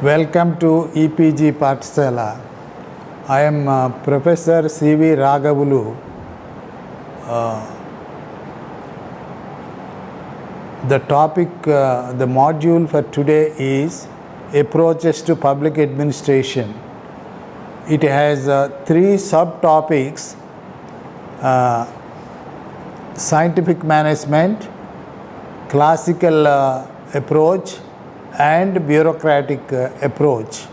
Welcome to Epg Patsala. I am Professor C.V. Ragavulu. The topic, the module for today is Approaches to Public Administration. It has three subtopics: scientific management, classical approach, and bureaucratic approach.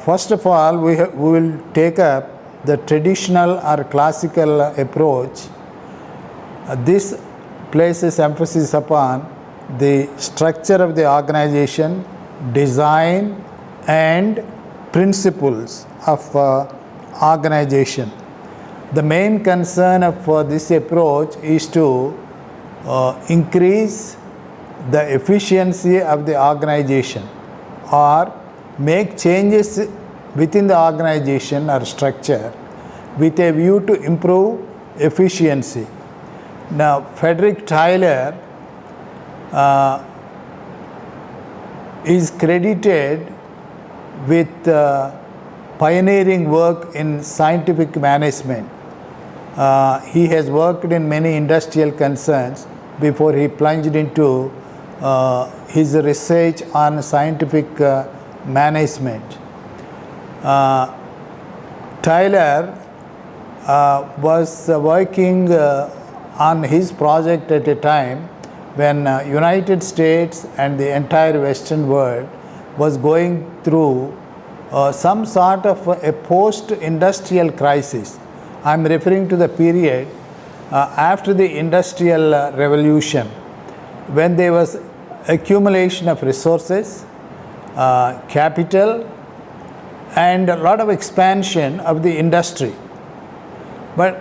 First of all, we will take up the traditional or classical approach. This places emphasis upon the structure of the organization, design, and principles of organization. The main concern of this approach is to increase the efficiency of the organization or make changes within the organization or structure with a view to improve efficiency. Now, Frederick Tyler is credited with pioneering work in scientific management. He has worked in many industrial concerns before he plunged into his research on scientific management. Tyler was working on his project at a time when United States and the entire Western world was going through some sort of a post-industrial crisis. I'm referring to the period after the Industrial Revolution, when there was accumulation of resources, capital, and a lot of expansion of the industry. But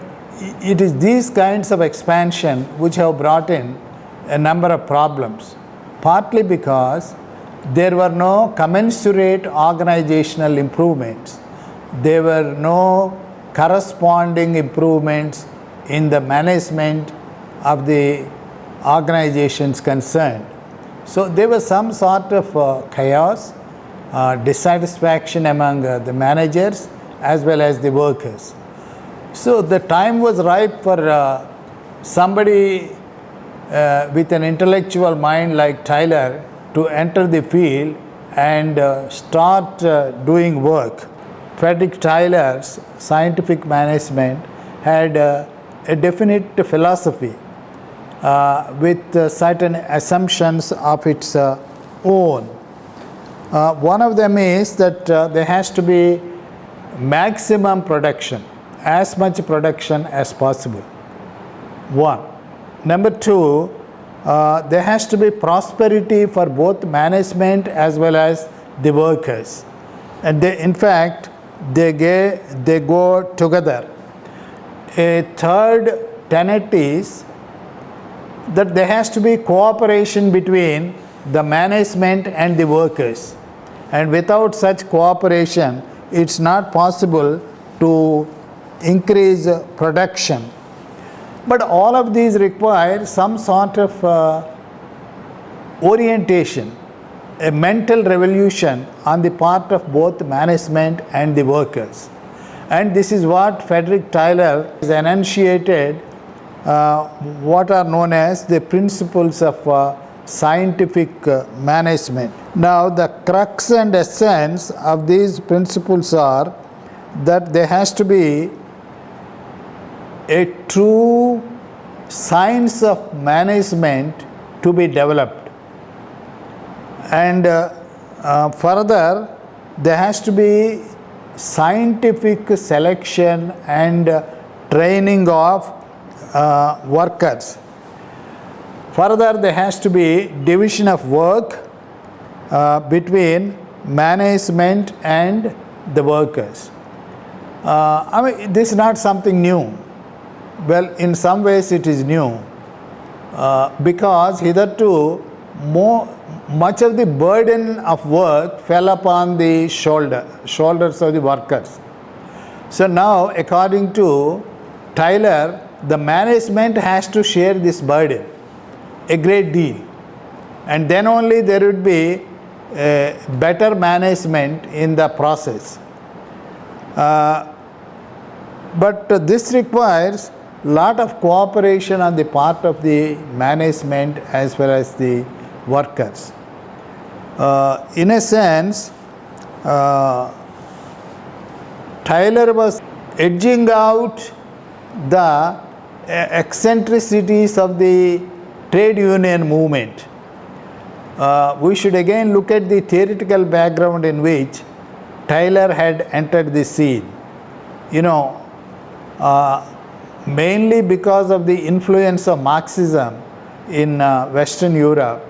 it is these kinds of expansion which have brought in a number of problems, partly because there were no commensurate organizational improvements. There were no corresponding improvements in the management of the organizations concerned. So there was some sort of chaos, dissatisfaction among the managers as well as the workers. So the time was ripe for somebody with an intellectual mind like Tyler to enter the field and start doing work. Frederick Tyler's scientific management had a definite philosophy with certain assumptions of its own. One of them is that there has to be maximum production, as much production as possible. One. Number two, there has to be prosperity for both management as well as the workers. And in fact, they go together. A third tenet is that there has to be cooperation between the management and the workers. And without such cooperation, it's not possible to increase production. But all of these require some sort of orientation, a mental revolution on the part of both management and the workers. And this is what Frederick Tyler has enunciated, what are known as the principles of scientific management. Now, the crux and essence of these principles are that there has to be a true science of management to be developed. And further, there has to be scientific selection and training of workers. Further, there has to be division of work between management and the workers. This is not something new. Well, in some ways it is new because hitherto much of the burden of work fell upon the shoulders of the workers. So now, according to Tyler, the management has to share this burden a great deal, and then only there would be better management in the process. But this requires lot of cooperation on the part of the management as well as the workers. In a sense, Tyler was edging out the eccentricities of the trade union movement. We should again look at the theoretical background in which Tyler had entered the scene. Mainly because of the influence of Marxism in Western Europe,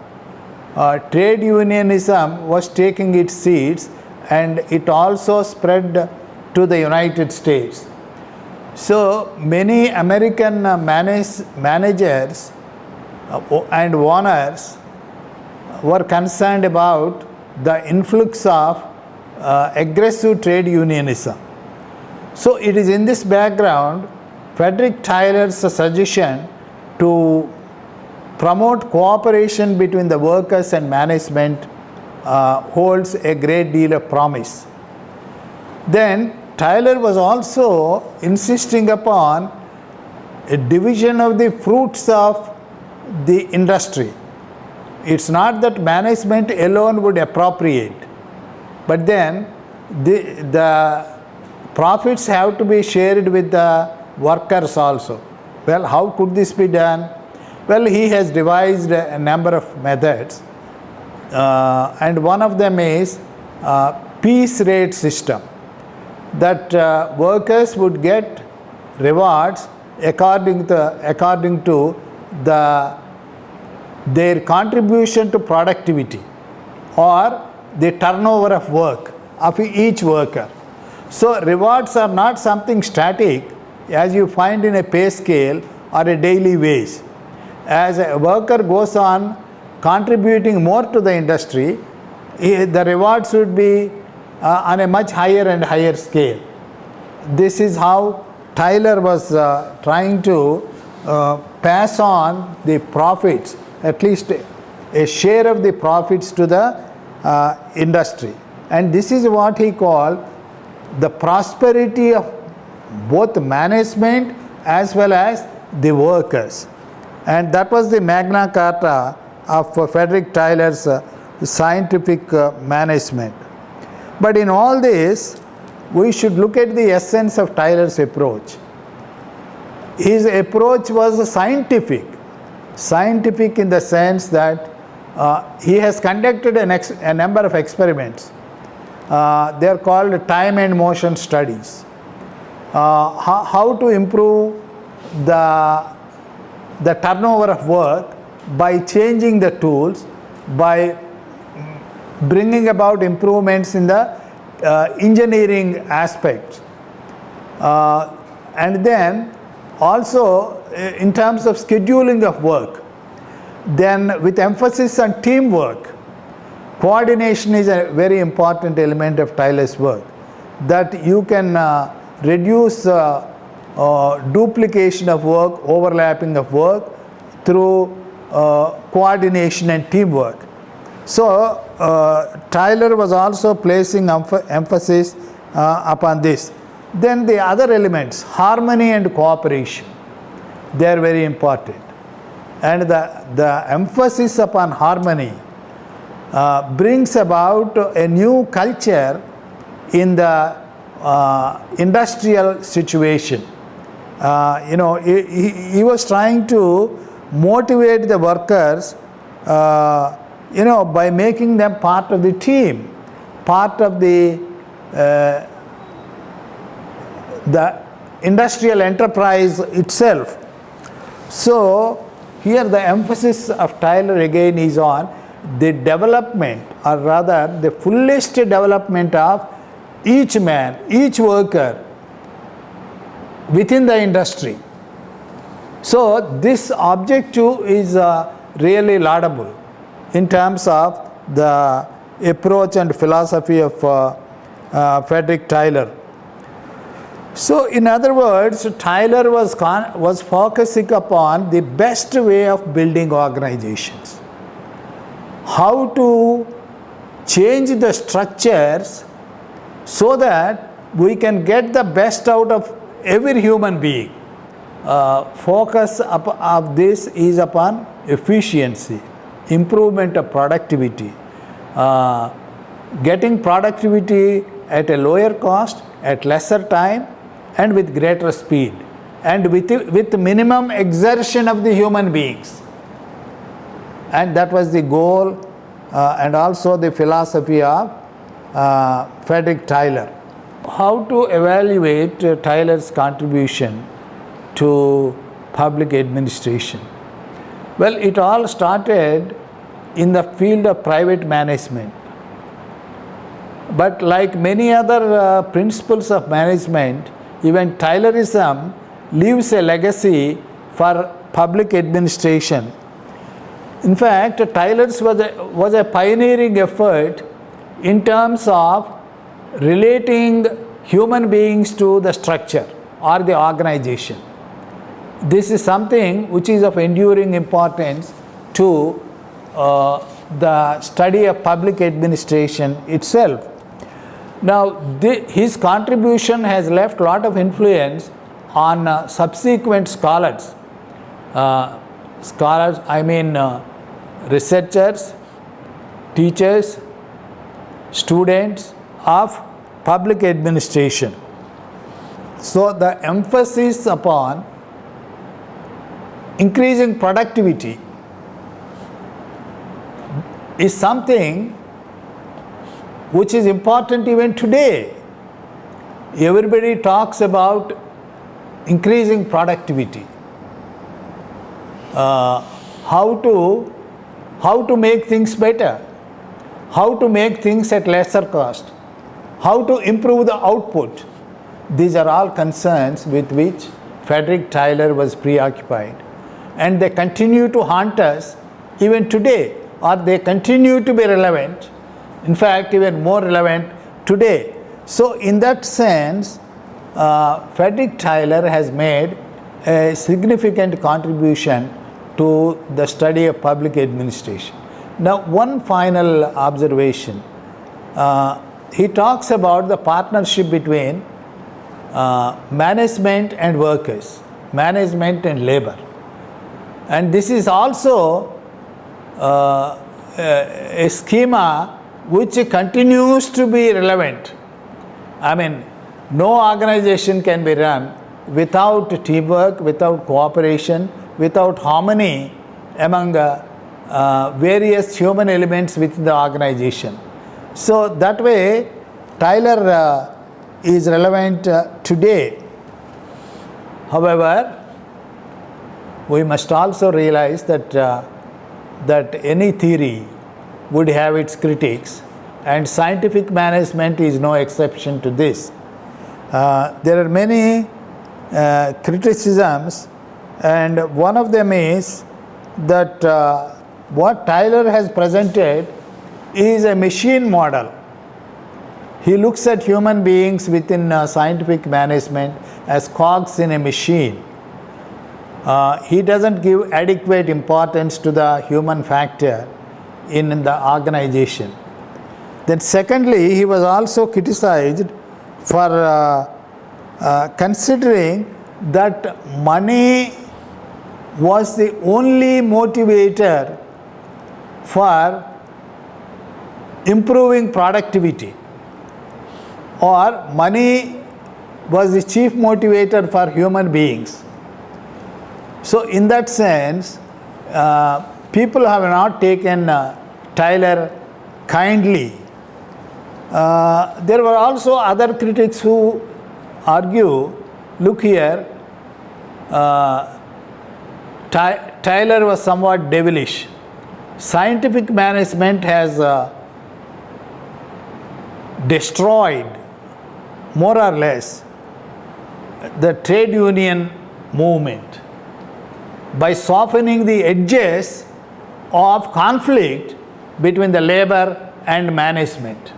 trade unionism was taking its seeds, and it also spread to the United States. So many American managers and owners were concerned about the influx of aggressive trade unionism. So it is in this background Frederick Tyler's suggestion to promote cooperation between the workers and management holds a great deal of promise. Then Tyler was also insisting upon a division of the fruits of the industry. It's not that management alone would appropriate, but then the profits have to be shared with the workers also. Well, how could this be done? Well, he has devised a number of methods, and one of them is piece rate system, that workers would get rewards according to their contribution to productivity or the turnover of work of each worker. So rewards are not something static as you find in a pay scale or a daily wage. As a worker goes on contributing more to the industry, the rewards would be on a much higher and higher scale. This is how Tyler was trying to pass on the profits, at least a share of the profits to the industry. And this is what he called the prosperity of both management as well as the workers. And that was the Magna Carta of Frederick Tyler's scientific management. But in all this, we should look at the essence of Tyler's approach. His approach was scientific in the sense that he has conducted a number of experiments. They are called time and motion studies. How to improve the turnover of work by changing the tools, by bringing about improvements in the engineering aspects, and then also in terms of scheduling of work, then with emphasis on teamwork. Coordination is a very important element of Tyler's work, that you can reduce duplication of work, overlapping of work through coordination and teamwork. So Tyler was also placing emphasis upon this. Then the other elements, harmony and cooperation, they are very important. And the emphasis upon harmony brings about a new culture in the industrial situation. He was trying to motivate the workers by making them part of the team, part of the industrial enterprise itself. So here the emphasis of Tyler again is on the development, or rather the fullest development of each man, each worker within the industry. So this objective is really laudable in terms of the approach and philosophy of Frederick Tyler. So in other words, Tyler was focusing upon the best way of building organizations. How to change the structures so that we can get the best out of every human being. Focus of this is upon efficiency, improvement of productivity, getting productivity at a lower cost, at lesser time, and with greater speed, and with minimum exertion of the human beings. And that was the goal and also the philosophy of Frederick Tyler. How to evaluate Tyler's contribution to public administration? Well, it all started in the field of private management. But like many other principles of management, even Taylorism leaves a legacy for public administration. In fact, Tyler's was a pioneering effort in terms of relating human beings to the structure or the organization. This is something which is of enduring importance to the study of public administration itself. Now, his contribution has left a lot of influence on subsequent scholars. Researchers, teachers, students of public administration. So, the emphasis upon increasing productivity is something which is important even today. Everybody talks about increasing productivity. How to make things better, how to make things at lesser cost, how to improve the output. These are all concerns with which Frederick Tyler was preoccupied, and they continue to haunt us even today, or they continue to be relevant, in fact even more relevant today. So in that sense, Frederick Tyler has made a significant contribution to the study of public administration. Now, one final observation. He talks about the partnership between management and workers, management and labor. And this is also a schema which continues to be relevant. I mean, no organization can be run without teamwork, without cooperation, without harmony among various human elements within the organization. So that way, Tyler is relevant today. However, we must also realize that any theory would have its critics, and scientific management is no exception to this. There are many criticisms, and one of them is that what Tyler has presented is a machine model. He looks at human beings within scientific management as cogs in a machine. He doesn't give adequate importance to the human factor in the organization. Then secondly, he was also criticized for considering that money was the only motivator for improving productivity, or money was the chief motivator for human beings. So in that sense, people have not taken Tyler kindly. There were also other critics who argue, look here, Tyler was somewhat devilish. Scientific management has destroyed, more or less, the trade union movement by softening the edges of conflict between the labor and management.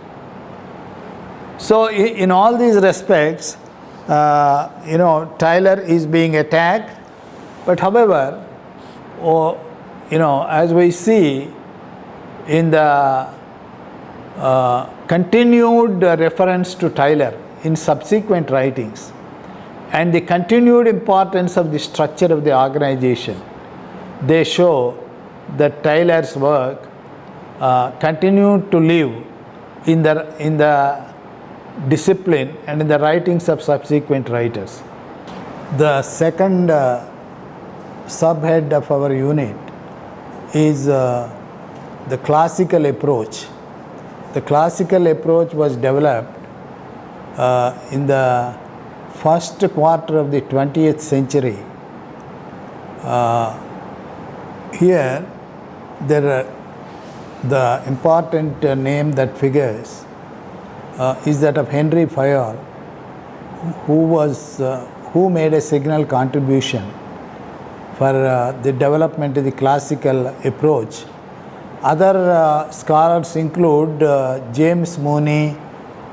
So in all these respects, Tyler is being attacked, but however, as we see in the continued reference to Taylor in subsequent writings and the continued importance of the structure of the organization, they show that Taylor's work continued to live in the discipline and in the writings of subsequent writers. The second subhead of our unit is the classical approach. The classical approach was developed in the first quarter of the 20th century. Here, the important name that figures is that of Henry Fayol, who made a signal contribution for the development of the classical approach. Other scholars include James Mooney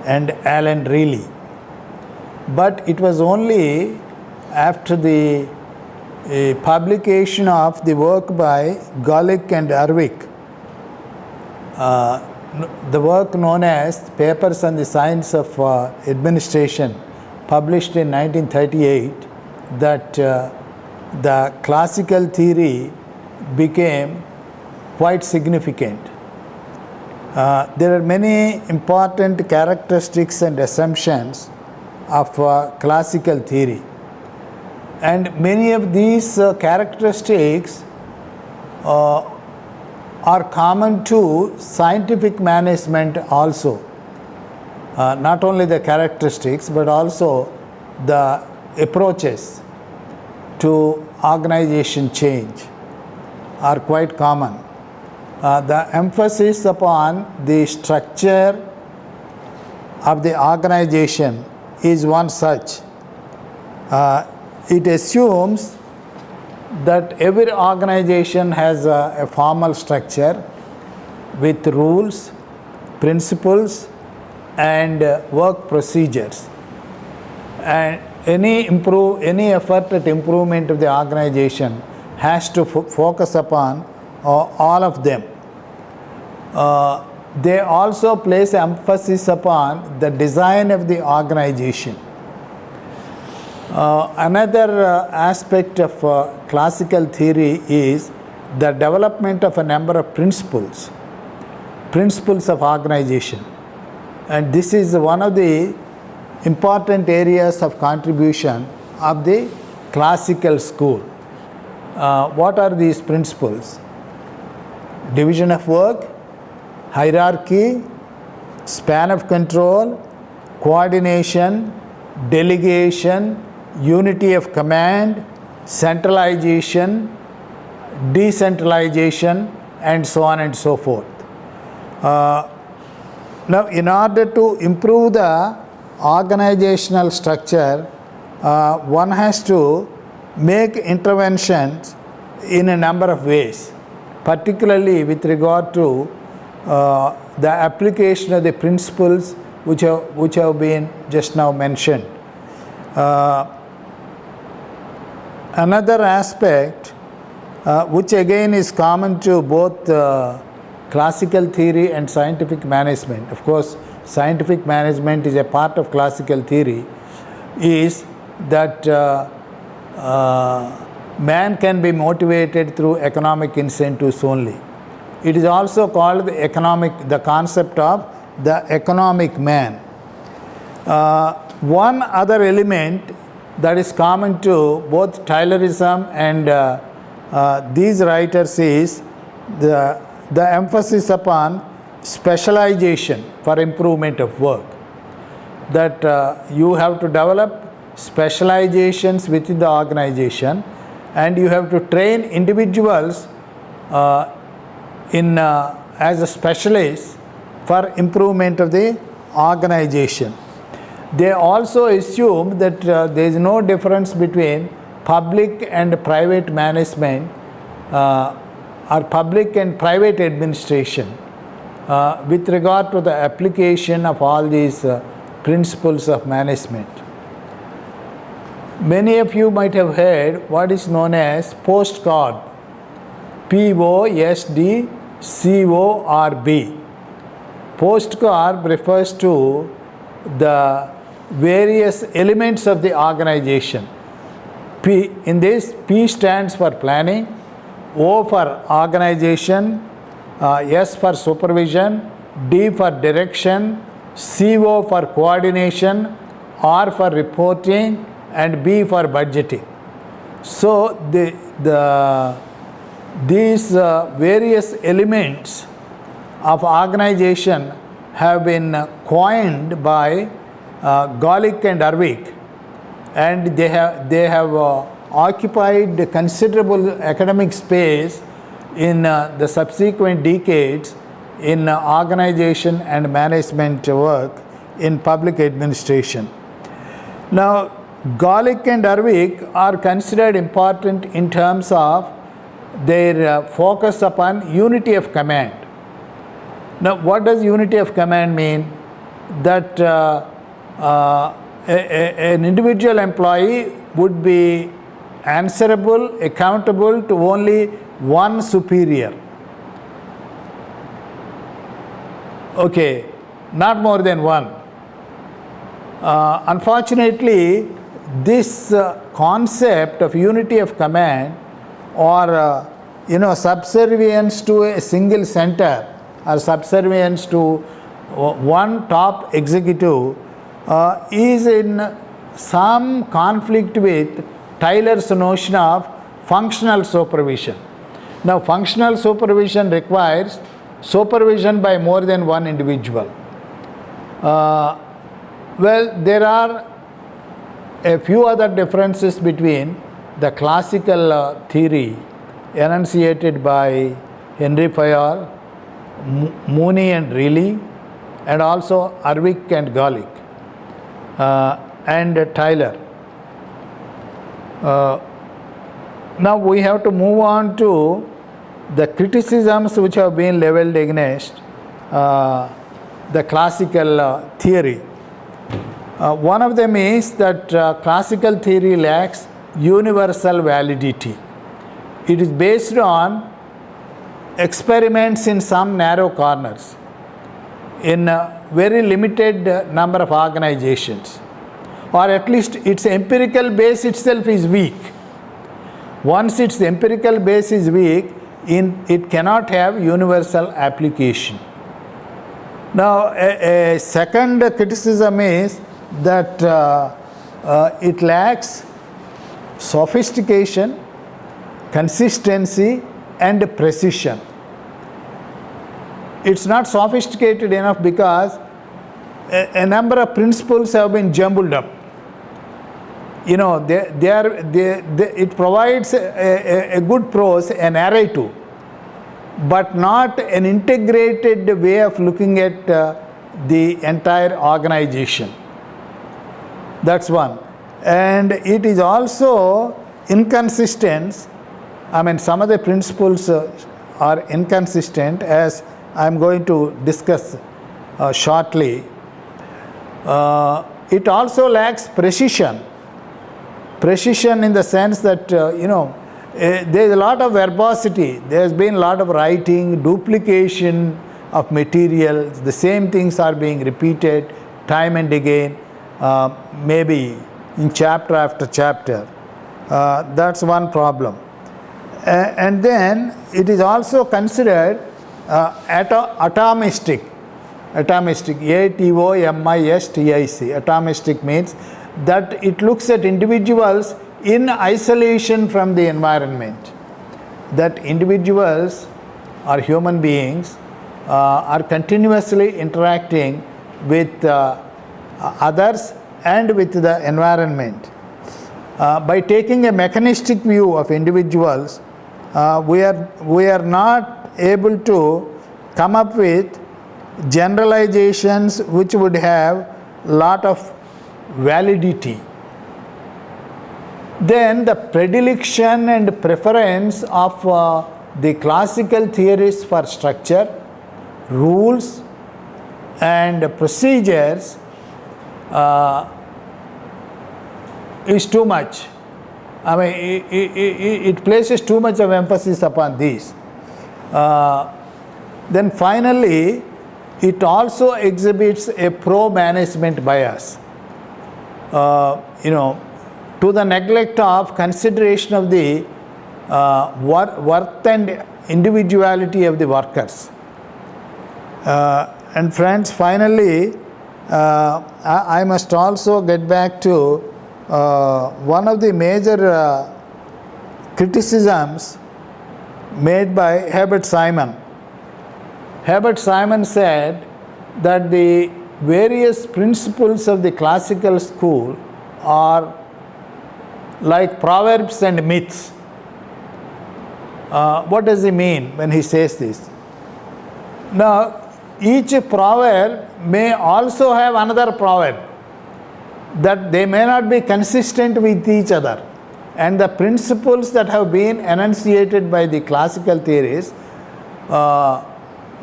and Alan Reilly. But it was only after the publication of the work by Gulick and Erwick, the work known as Papers on the Science of Administration, published in 1938, that the classical theory became quite significant. There are many important characteristics and assumptions of classical theory, and many of these characteristics are common to scientific management also. Not only the characteristics but also the approaches to organization change are quite common. The emphasis upon the structure of the organization is one such. It assumes that every organization has a formal structure with rules, principles, and work procedures. And any effort at improvement of the organization has to focus upon all of them. They also place emphasis upon the design of the organization. Another aspect of classical theory is the development of a number of principles of organization. And this is one of the important areas of contribution of the classical school. What are these principles? Division of work, hierarchy, span of control, coordination, delegation, unity of command, centralization, decentralization, and so on and so forth. Now, in order to improve the organizational structure, one has to make interventions in a number of ways, particularly with regard to the application of the principles which have been just now mentioned. Another aspect which again is common to both classical theory and scientific management, of course scientific management is a part of classical theory, is that man can be motivated through economic incentives only. It is also called the concept of the economic man. One other element that is common to both Taylorism and these writers is the emphasis upon specialization for improvement of work. That you have to develop specializations within the organization, and you have to train individuals as a specialist for improvement of the organization. They also assume that there is no difference between public and private management or public and private administration with regard to the application of all these principles of management. Many of you might have heard what is known as postcard, POSTCORB. post-corp refers to the various elements of the organization. In this, P stands for planning, O for organization, S for supervision, D for direction, CO for coordination, R for reporting, and B for budgeting. So these various elements of organization have been coined by Golick and Arvik, and they have occupied considerable academic space in the subsequent decades in organization and management work in public administration. Now, Golick and Arvik are considered important in terms of their focus upon unity of command. Now, what does unity of command mean? That an individual employee would be answerable, accountable to only one superior. Okay, not more than one. Unfortunately, this concept of unity of command or subservience to a single center or subservience to one top executive is in some conflict with Taylor's notion of functional supervision. Now, functional supervision requires supervision by more than one individual. Well, there are a few other differences between the classical theory enunciated by Henry Fayol, Mooney and Reilly, and also Arvik and Golick and Taylor. Now we have to move on to the criticisms which have been leveled against the classical theory. One of them is that classical theory lacks universal validity. It is based on experiments in some narrow corners in a very limited number of organizations, or at least its empirical base itself is weak. Once its empirical base is weak, it cannot have universal application. Now, a second criticism is that it lacks sophistication, consistency, and precision. It's not sophisticated enough because a number of principles have been jumbled up. It provides a good prose, a narrative, but not an integrated way of looking at the entire organization. That's one. And it is also inconsistent. Some of the principles are inconsistent, as I'm going to discuss shortly. It also lacks precision. Precision in the sense that, there's a lot of verbosity. There's been a lot of writing, duplication of materials. The same things are being repeated time and again, maybe in chapter after chapter. That's one problem. And then it is also considered atomistic. Atomistic, A-T-O-M-I-S-T-I-C. Atomistic means that it looks at individuals in isolation from the environment. That individuals or human beings are continuously interacting with others and with the environment. By taking a mechanistic view of individuals, we are not able to come up with generalizations which would have lot of validity. Then the predilection and preference of the classical theories for structure, rules, and procedures is too much. It places too much of emphasis upon these. Then finally, it also exhibits a pro-management bias, to the neglect of consideration of the worth and individuality of the workers. And friends, finally, I must also get back to one of the major criticisms made by Herbert Simon. Herbert Simon said that the various principles of the classical school are like proverbs and myths. What does he mean when he says this? Now, each proverb may also have another proverb, that they may not be consistent with each other. And the principles that have been enunciated by the classical theories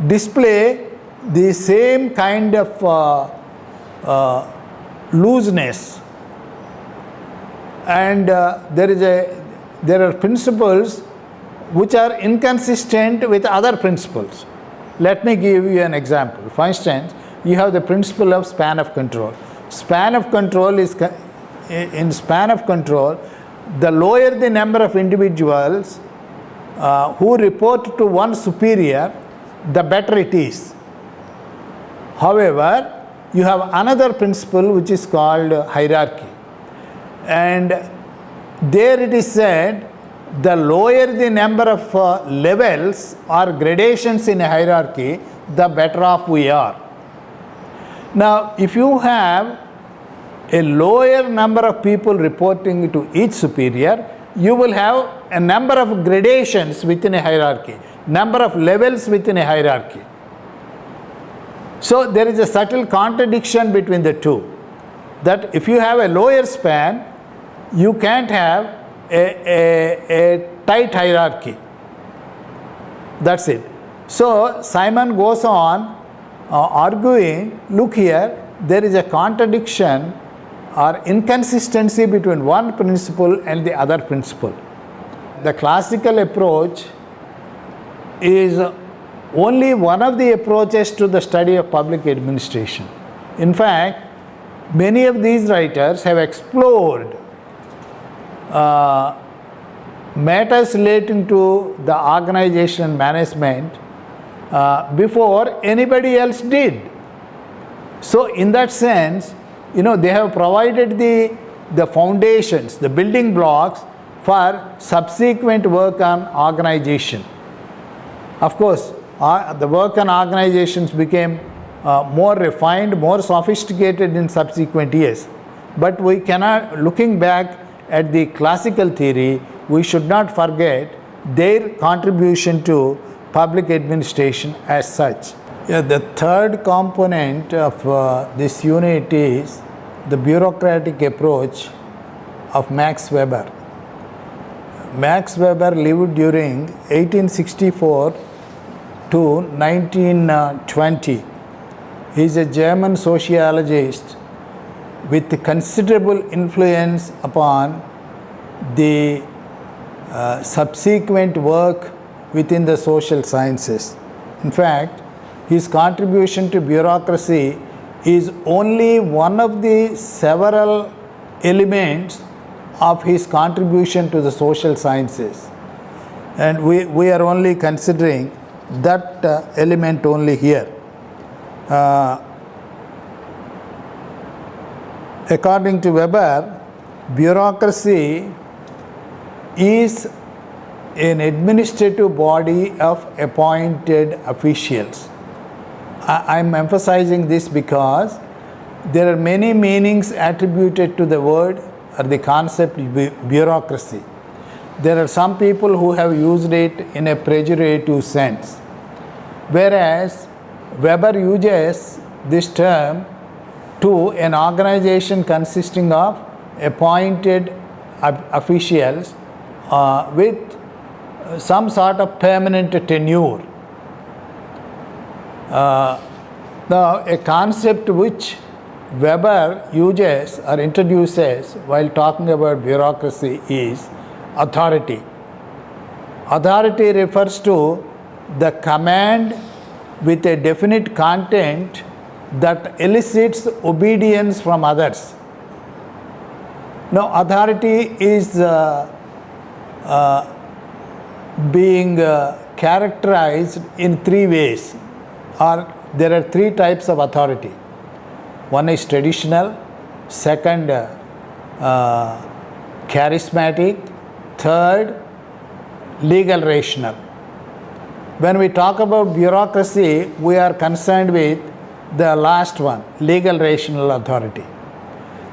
display the same kind of looseness. And there are principles which are inconsistent with other principles. Let me give you an example. For instance, you have the principle of span of control. Span of control is, in span of control, the lower the number of individuals who report to one superior, the better it is. However, you have another principle which is called hierarchy. And there it is said, the lower the number of levels or gradations in a hierarchy, the better off we are. Now, if you have a lower number of people reporting to each superior, you will have a number of gradations within a hierarchy, number of levels within a hierarchy. So there is a subtle contradiction between the two, that if you have a lower span, you can't have a tight hierarchy. That's it. So Simon goes on arguing, look here, there is a contradiction or inconsistency between one principle and the other principle. The classical approach is only one of the approaches to the study of public administration. In fact, many of these writers have explored matters relating to the organization and management before anybody else did. So in that sense, they have provided the foundations, the building blocks for subsequent work on organization. Of course, the work on organizations became more refined, more sophisticated in subsequent years. But we cannot, looking back at the classical theory, we should not forget their contribution to public administration as such. The third component of this unit is the bureaucratic approach of Max Weber. Max Weber lived during 1864 to 1920. He is a German sociologist with considerable influence upon the subsequent work within the social sciences. In fact, his contribution to bureaucracy is only one of the several elements of his contribution to the social sciences. And we are only considering that element only here. According to Weber, bureaucracy is an administrative body of appointed officials. I'm emphasizing this because there are many meanings attributed to the word or the concept bureaucracy. There are some people who have used it in a pejorative sense, whereas Weber uses this term to an organization consisting of appointed officials with some sort of permanent tenure. Now, a concept which Weber uses or introduces while talking about bureaucracy is authority. Authority refers to the command with a definite content that elicits obedience from others. Now, authority is being characterized in three ways, or there are three types of authority. One is traditional, second charismatic, third legal rational. When we talk about bureaucracy, we are concerned with the last one, legal rational authority.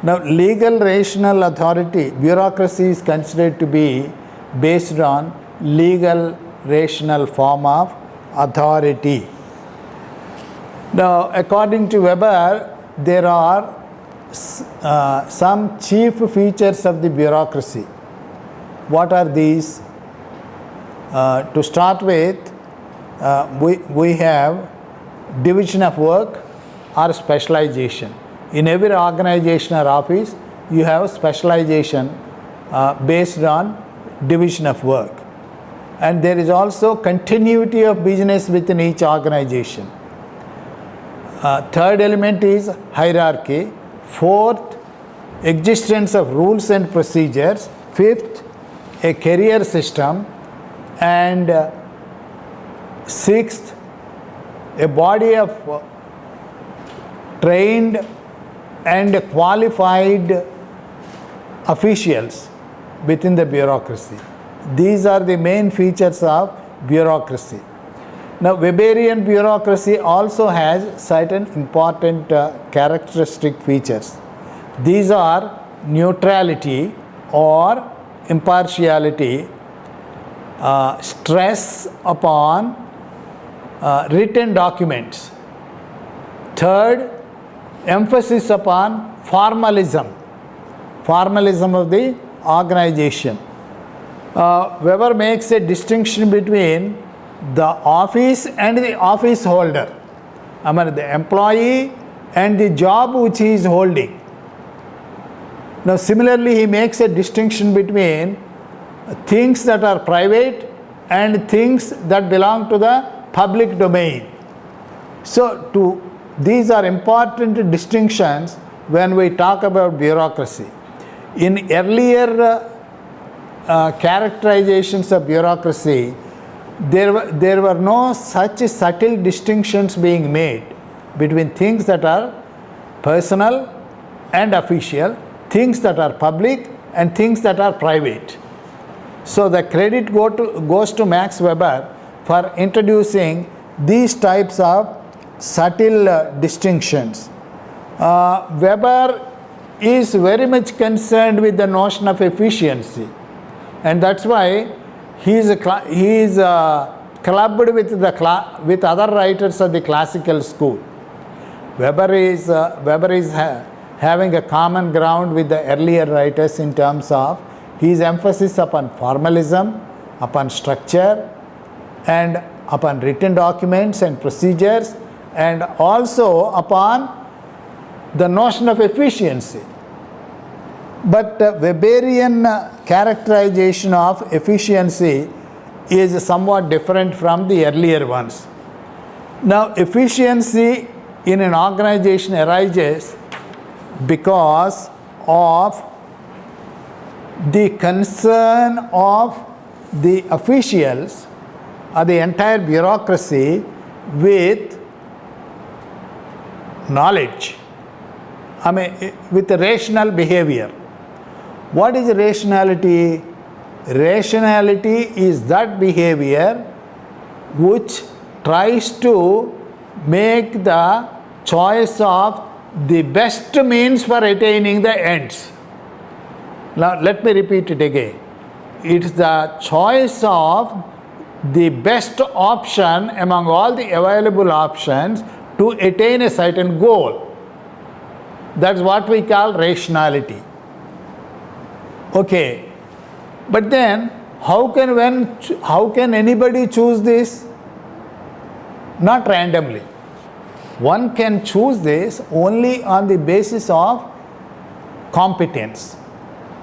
Now, legal rational authority, bureaucracy is considered to be based on legal rational form of authority. Now, according to Weber, there are some chief features of the bureaucracy. What are these? To start with, we have division of work or specialization. In every organization or office, you have specialization based on division of work. And there is also continuity of business within each organization. Third element is hierarchy. Fourth, existence of rules and procedures. Fifth, a career system. And sixth, a body of trained and qualified officials within the bureaucracy. These are the main features of bureaucracy. Now, Weberian bureaucracy also has certain important characteristic features. These are neutrality or impartiality, stress upon written documents. Third, emphasis upon formalism of the organization. Weber makes a distinction between the office and the office holder. I mean, the employee and the job which he is holding. Now, similarly, he makes a distinction between things that are private and things that belong to the public domain. So, these are important distinctions when we talk about bureaucracy. In earlier characterizations of bureaucracy, there were no such subtle distinctions being made between things that are personal and official, things that are public and things that are private. So the credit goes to Max Weber for introducing these types of subtle distinctions. Weber is very much concerned with the notion of efficiency, and that's why he is clubbed with other writers of the classical school. Weber is having a common ground with the earlier writers in terms of his emphasis upon formalism, upon structure, and upon written documents and procedures, and also upon the notion of efficiency. But Weberian characterization of efficiency is somewhat different from the earlier ones. Now, efficiency in an organization arises because of the concern of the officials or the entire bureaucracy with knowledge, with rational behavior. What is rationality? Rationality is that behavior which tries to make the choice of the best means for attaining the ends. Now, let me repeat it again. It's the choice of the best option among all the available options to attain a certain goal. That's what we call rationality. Okay, but then how can anybody choose this? Not randomly. One can choose this only on the basis of competence,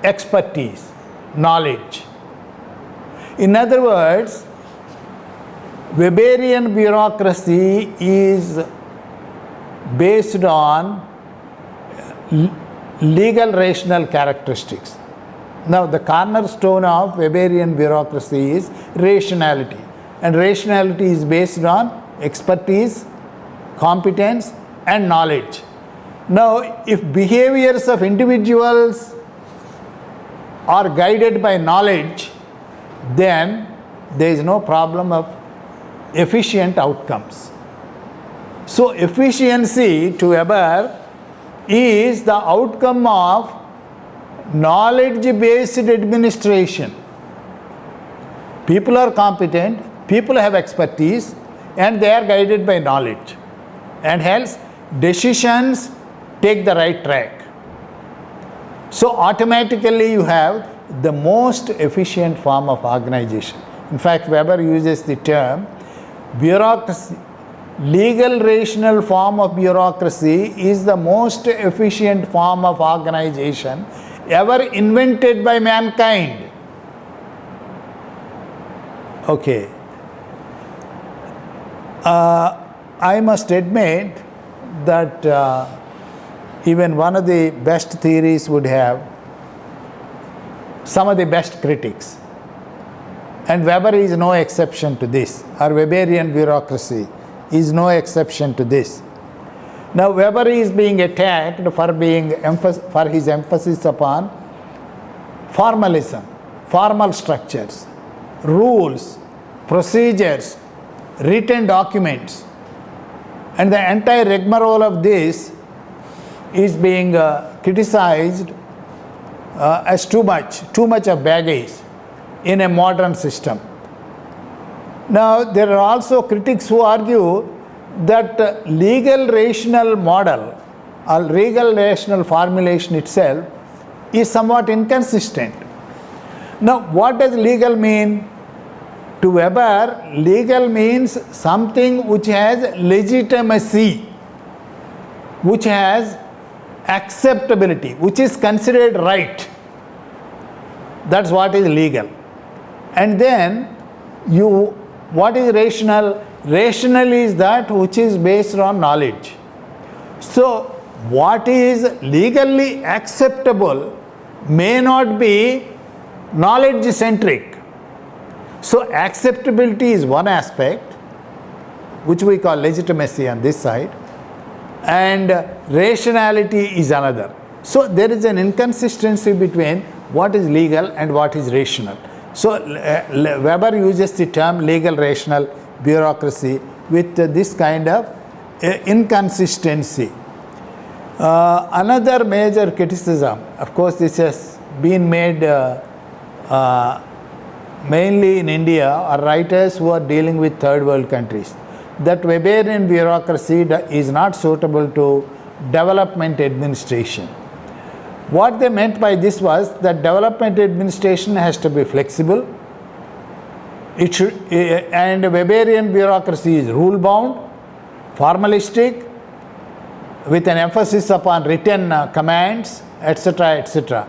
expertise, knowledge. In other words, Weberian bureaucracy is based on legal rational characteristics. Now, the cornerstone of Weberian bureaucracy is rationality, and rationality is based on expertise, competence, and knowledge. Now, if behaviors of individuals are guided by knowledge, then there is no problem of efficient outcomes. So, efficiency to Weber is the outcome of knowledge-based administration. People are competent, people have expertise, and they are guided by knowledge. And hence, decisions take the right track. So automatically you have the most efficient form of organization. In fact, Weber uses the term bureaucracy. Legal rational form of bureaucracy is the most efficient form of organization ever invented by mankind. Okay. I must admit that even one of the best theories would have some of the best critics. And Weber is no exception to this, or Weberian bureaucracy is no exception to this. Now, Weber is being attacked for his emphasis upon formalism, formal structures, rules, procedures, written documents, and the entire rigmarole of this is being criticized as too much of baggage in a modern system. Now, there are also critics who argue that legal rational model or legal rational formulation itself is somewhat inconsistent. Now, what does legal mean? To Weber, legal means something which has legitimacy, which has acceptability, which is considered right. That's what is legal. And then what is rational? Rational is that which is based on knowledge. So, what is legally acceptable may not be knowledge centric. So, acceptability is one aspect, which we call legitimacy on this side, and rationality is another. So, there is an inconsistency between what is legal and what is rational. So, Weber uses the term legal rational bureaucracy with this kind of inconsistency. Another major criticism, of course, this has been made mainly in India, are writers who are dealing with third world countries, that Weberian bureaucracy is not suitable to development administration. What they meant by this was that development administration has to be flexible. And Weberian bureaucracy is rule bound, formalistic, with an emphasis upon written commands, etc., etc.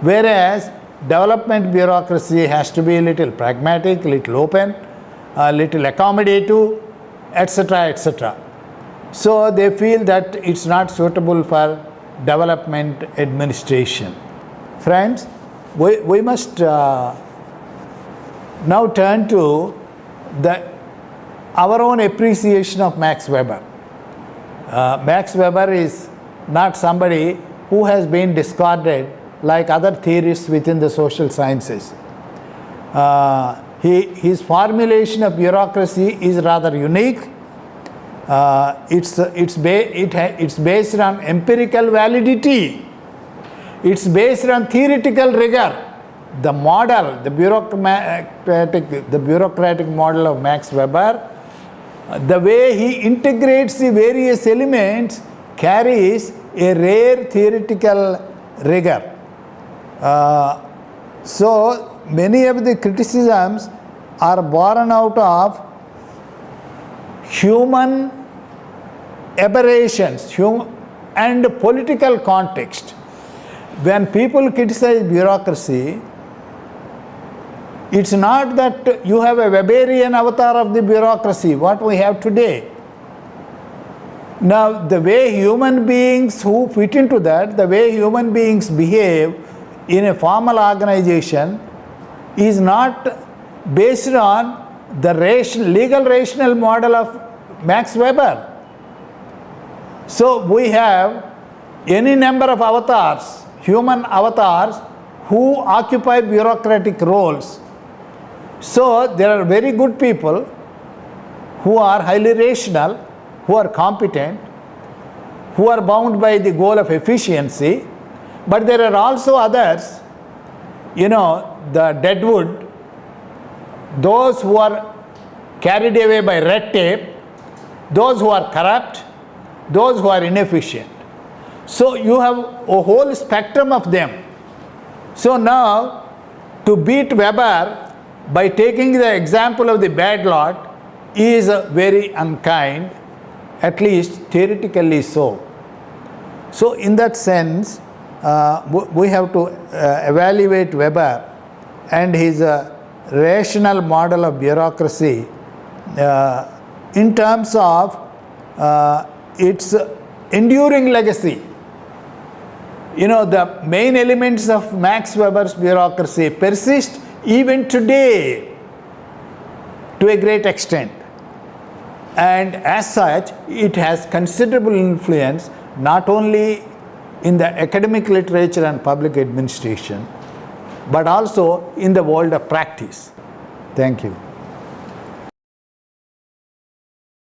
Whereas development bureaucracy has to be a little pragmatic, little open, a little accommodative, etc., etc. So they feel that it's not suitable for development administration. Friends, we must now turn to our own appreciation of Max Weber. Max Weber is not somebody who has been discarded like other theorists within the social sciences. His formulation of bureaucracy is rather unique. It's based on empirical validity. It's based on theoretical rigor. The model, the bureaucratic model of Max Weber, the way he integrates the various elements carries a rare theoretical rigor. So many of the criticisms are born out of human aberrations and political context. When people criticize bureaucracy, It's not that you have a Weberian avatar of the bureaucracy, what we have today. Now, the way human beings who fit into that, the way human beings behave in a formal organization is not based on the legal rational model of Max Weber. So we have any number of avatars, human avatars, who occupy bureaucratic roles. So there are very good people who are highly rational, who are competent, who are bound by the goal of efficiency, but there are also others, the deadwood, those who are carried away by red tape, those who are corrupt, those who are inefficient. So you have a whole spectrum of them. So now, to beat Weber by taking the example of the bad lot is very unkind, at least theoretically so. So in that sense, we have to evaluate Weber and his rational model of bureaucracy in terms of its enduring legacy. The main elements of Max Weber's bureaucracy persist even today to a great extent. And as such, it has considerable influence not only in the academic literature and public administration, but also in the world of practice. Thank you.